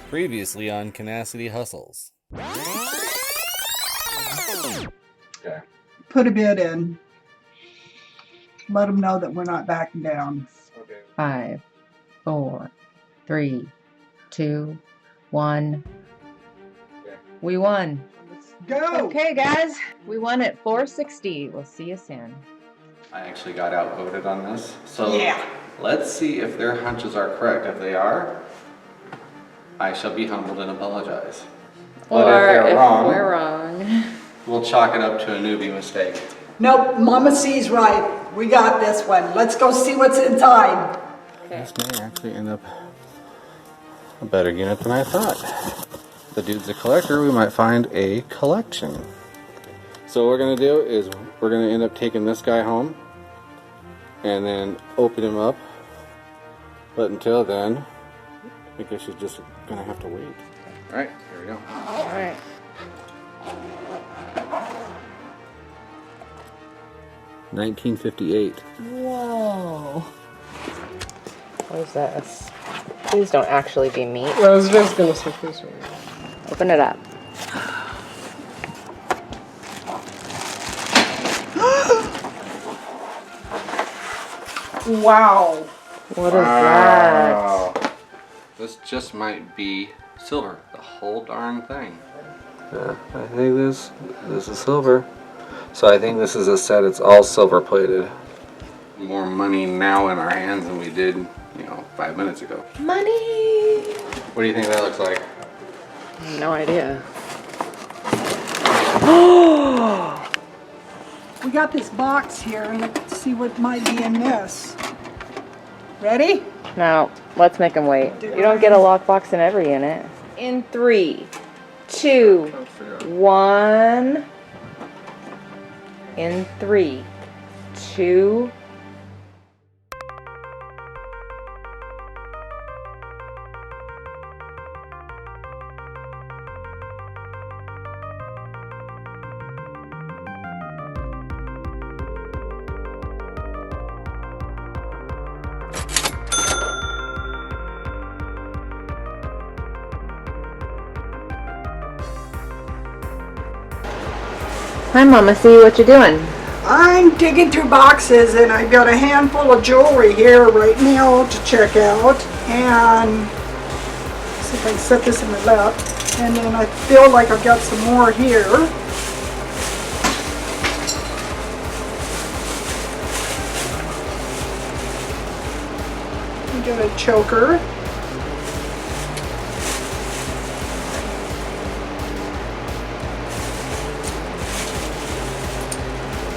Previously on CannacityHustles. Okay. Put a bid in. Let them know that we're not backing down. Okay. 5, 4, 3, 2, 1. Okay. We won. Let's go. Okay, guys, we won at 460. We'll see you soon. I actually got outvoted on this. So Yeah. let's see if their hunches are correct. If they are, I shall be humbled and apologize. But Or if they're wrong, we're wrong. we'll chalk it up to a newbie mistake. Nope, Mama C's right. We got this one. Let's go see what's inside. This may actually end up a better unit than I thought. The dude's a collector, we might find a collection. So what we're going to do is we're going to end up taking this guy home and then open him up. But until then, I guess you're just going to have to wait. Alright, here we go. All right. $19.58. Whoa. What is this? Please don't actually be meat. I was just gonna say this one. Open it up. Wow. What is that? This just might be silver, the whole darn thing. Yeah, I think this is silver. So I think this is a set, it's all silver plated. More money now in our hands than we did, 5 minutes ago. Money. What do you think that looks like? No idea. We got this box here, and let's see what might be in this. Ready? No, let's make them wait. You don't get a lockbox in every unit. In 3, 2, 1. In 3, 2. Hi, Mama C, what you doing? I'm digging through boxes, and I've got a handful of jewelry here right now to check out. And see if I can set this in my lap. And then I feel like I've got some more here. We got a choker.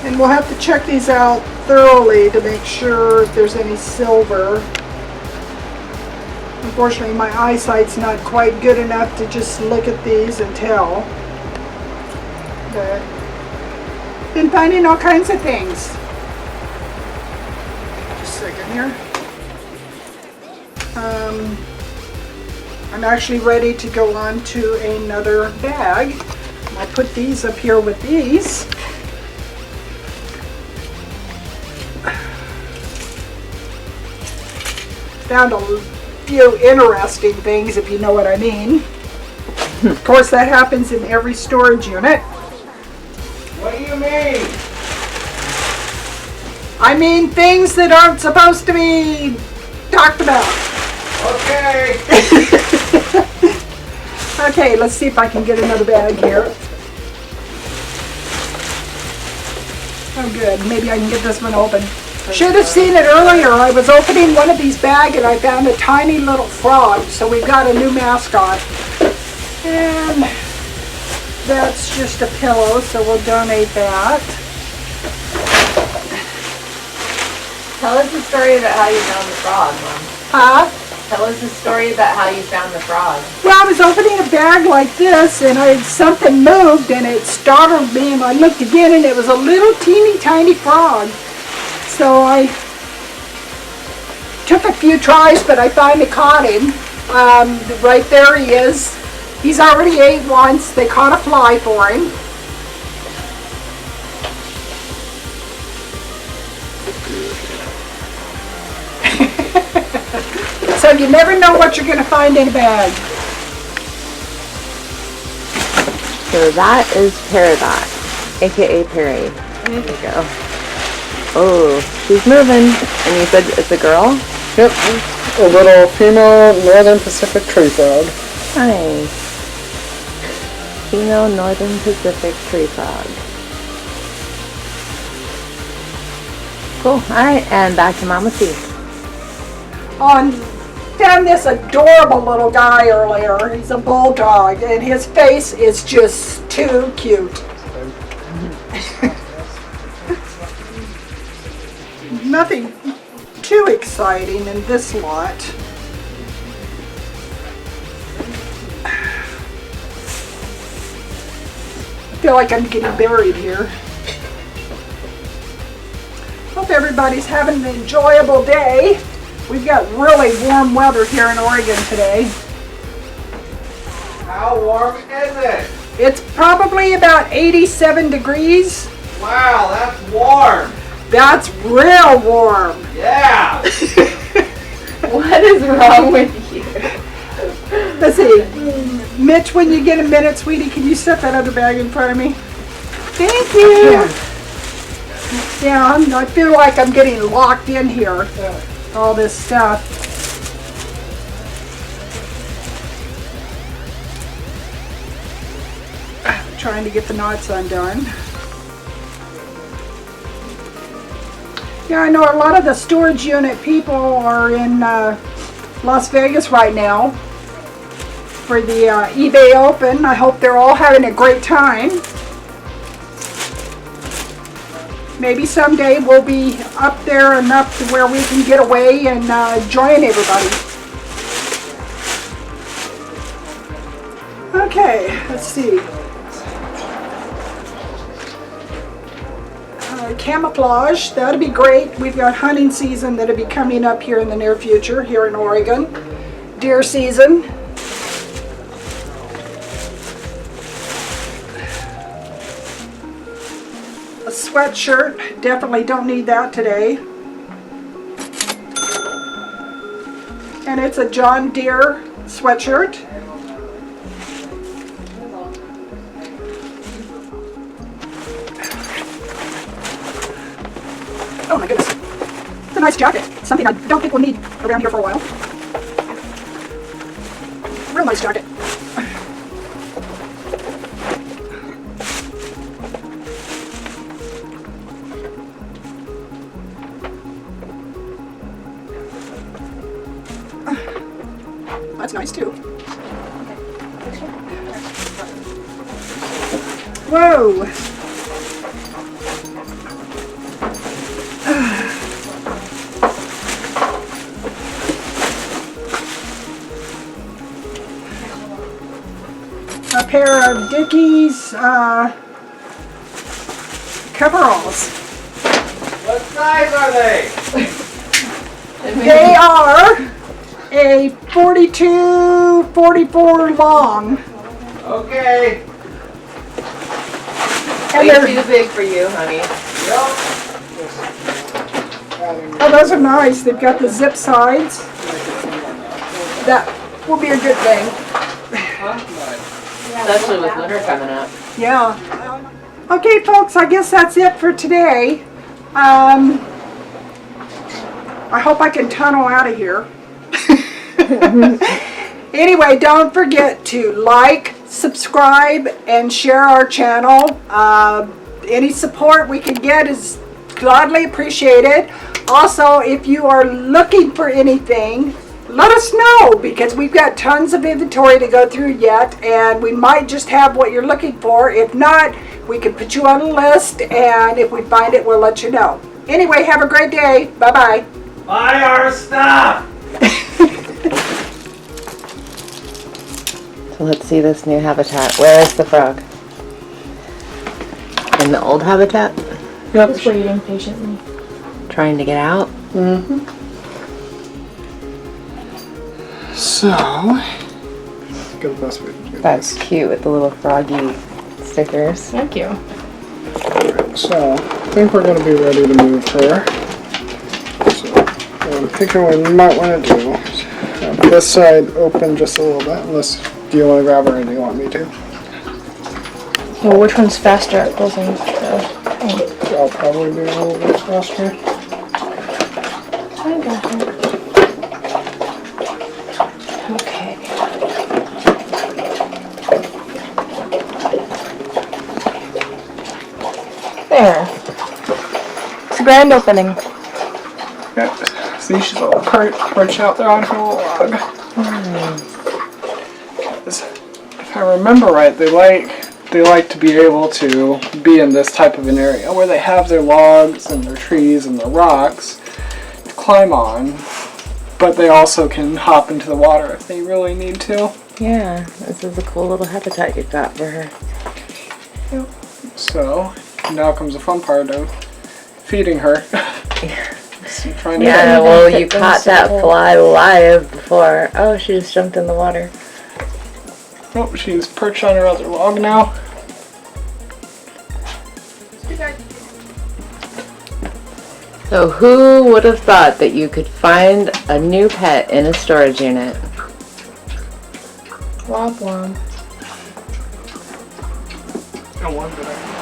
And we'll have to check these out thoroughly to make sure if there's any silver. Unfortunately, my eyesight's not quite good enough to just look at these and tell. But been finding all kinds of things. Just a second here. I'm actually ready to go on to another bag. I put these up here with these. Found a few interesting things, if you know what I mean. Of course, that happens in every storage unit. What do you mean? I mean things that aren't supposed to be talked about. Okay. Okay, let's see if I can get another bag here. Oh good, maybe I can get this one open. Should have seen it earlier. I was opening one of these bags and I found a tiny little frog. So we've got a new mascot. And that's just a pillow, so we'll donate that. Tell us the story about how you found the frog, Mom. Huh? Tell us the story about how you found the frog. Well, I was opening a bag like this and something moved and it startled me, and I looked again and it was a little teeny tiny frog. So I took a few tries, but I finally caught him. Right there he is. He's already ate once. They caught a fly for him. So you never know what you're going to find in a bag. So that is Peridot, aka Perry. There you go. Oh, she's moving. And you said it's a girl? Yep. A little female Northern Pacific tree frog. Nice. Female Northern Pacific tree frog. Cool. Alright, and back to Mama C. Found this adorable little guy earlier. He's a bulldog, and his face is just too cute. Nothing too exciting in this lot. I feel like I'm getting buried here. Hope everybody's having an enjoyable day. We've got really warm weather here in Oregon today. How warm is it? It's probably about 87 degrees. Wow, that's warm. That's real warm. Yeah. What is wrong with you? Let's see. Mitch, when you get a minute, sweetie, can you set that other bag in front of me? Thank you. Yeah, I feel like I'm getting locked in here. All this stuff. Trying to get the knots undone. Yeah, I know a lot of the storage unit people are in Las Vegas right now for the eBay Open. I hope they're all having a great time. Maybe someday we'll be up there enough to where we can get away and join everybody. Okay, let's see. Camouflage, that'll be great. We've got hunting season that'll be coming up here in the near future here in Oregon. Deer season. A sweatshirt, definitely don't need that today. And it's a John Deere sweatshirt. Oh my goodness. It's a nice jacket. Something I don't think we'll need around here for a while. Real nice jacket. That's nice too. Whoa! A pair of Dickies coveralls. What size are they? They are a 42, 44 long. Okay. And Way they're, too big for you, honey. Yep. oh, those are nice. They've got the zip sides. That will be a good thing. Especially with winter coming up. Yeah. Okay, folks, I guess that's it for today. I hope I can tunnel out of here. Anyway, don't forget to like, subscribe, and share our channel. Any support we can get is gladly appreciated. Also, if you are looking for anything, let us know, because we've got tons of inventory to go through yet, and we might just have what you're looking for. If not, we can put you on a list, and if we find it, we'll let you know. Anyway, have a great day. Bye-bye. Buy our stuff. So let's see this new habitat. Where is the frog? In the old habitat? Yep. Just waiting patiently. Trying to get out? Mm-hmm. So, go the best way to do That's cute with the little froggy stickers. Thank you. So, I think we're going to be ready to move her. So, what I'm thinking we might want to do is have this side open just a little bit, unless, do you want to grab her or do you want me to? Well, which one's faster at closing? I'll probably be a little bit faster. I got her. Okay. There. It's a grand opening. Yeah. See, she's all perched out there on her log. If I remember right, they like to be able to be in this type of an area where they have their logs and their trees and their rocks to climb on, but they also can hop into the water if they really need to. Yeah, this is a cool little habitat you've got for her. Yep. So now comes the fun part of feeding her. Yeah, well, you caught that fly live before. Oh, she just jumped in the water. Oh, she's perched on her other log now. So who would have thought that you could find a new pet in a storage unit? Womp womp.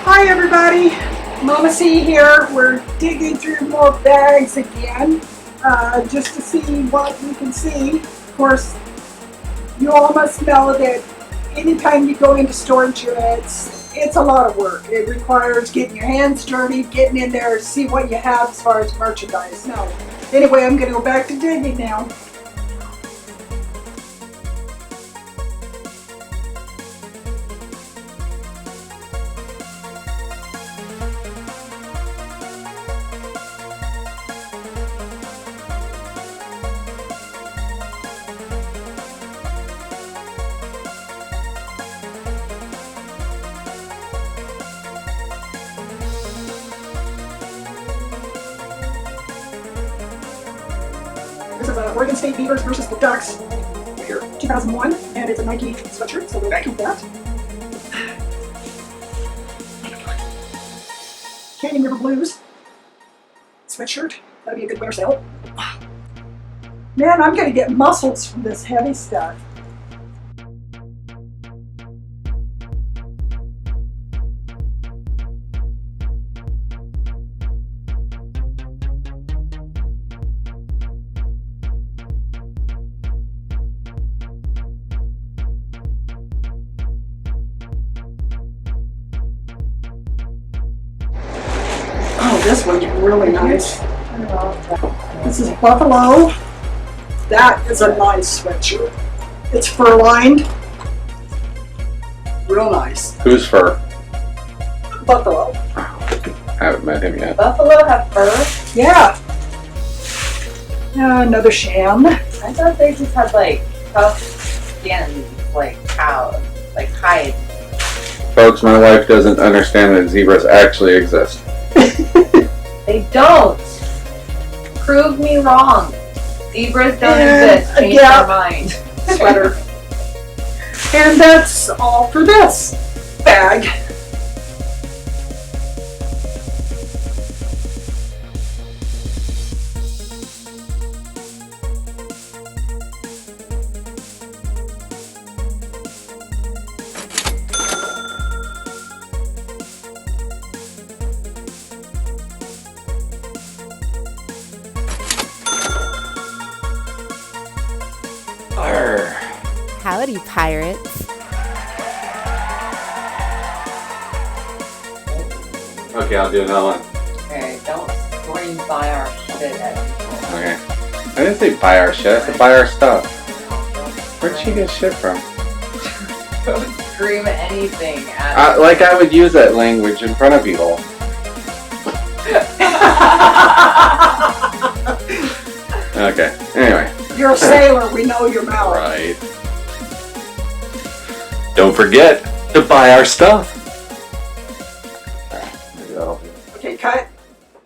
Hi everybody, Mama C here. We're digging through more bags again, just to see what we can see. Of course, you all must know that anytime you go into storage units, it's a lot of work. It requires getting your hands dirty, getting in there to see what you have as far as merchandise. No. Anyway, I'm going to go back to digging now. This is Oregon State Beavers versus the Ducks, here, 2001, and it's a Nike sweatshirt, so we'll keep that. Canyon River Blues sweatshirt, that'll be a good winter sale. Man, I'm gonna get muscles from this heavy stuff. Oh, this one's really nice. This is Buffalo. That is a nice sweatshirt. It's fur lined. Real nice. Whose fur? Buffalo. Haven't met him yet. Buffalo have fur? Yeah. Another sham. I thought they just had like tough skin, like cows, like hide. Folks, my wife doesn't understand that zebras actually exist. They don't. Prove me wrong. Zebras don't exist. Change your mind. Sweater. And that's all for this bag. Howdy, pirates. Okay, I'll do another one. Okay, don't scream by our shit at people. Okay. I didn't say buy our shit, I said buy our stuff. Where'd she get shit from? Don't scream anything at Like I would use that language in front of people. Okay, anyway. You're a sailor, we know your mouth. Right. Don't forget to buy our stuff.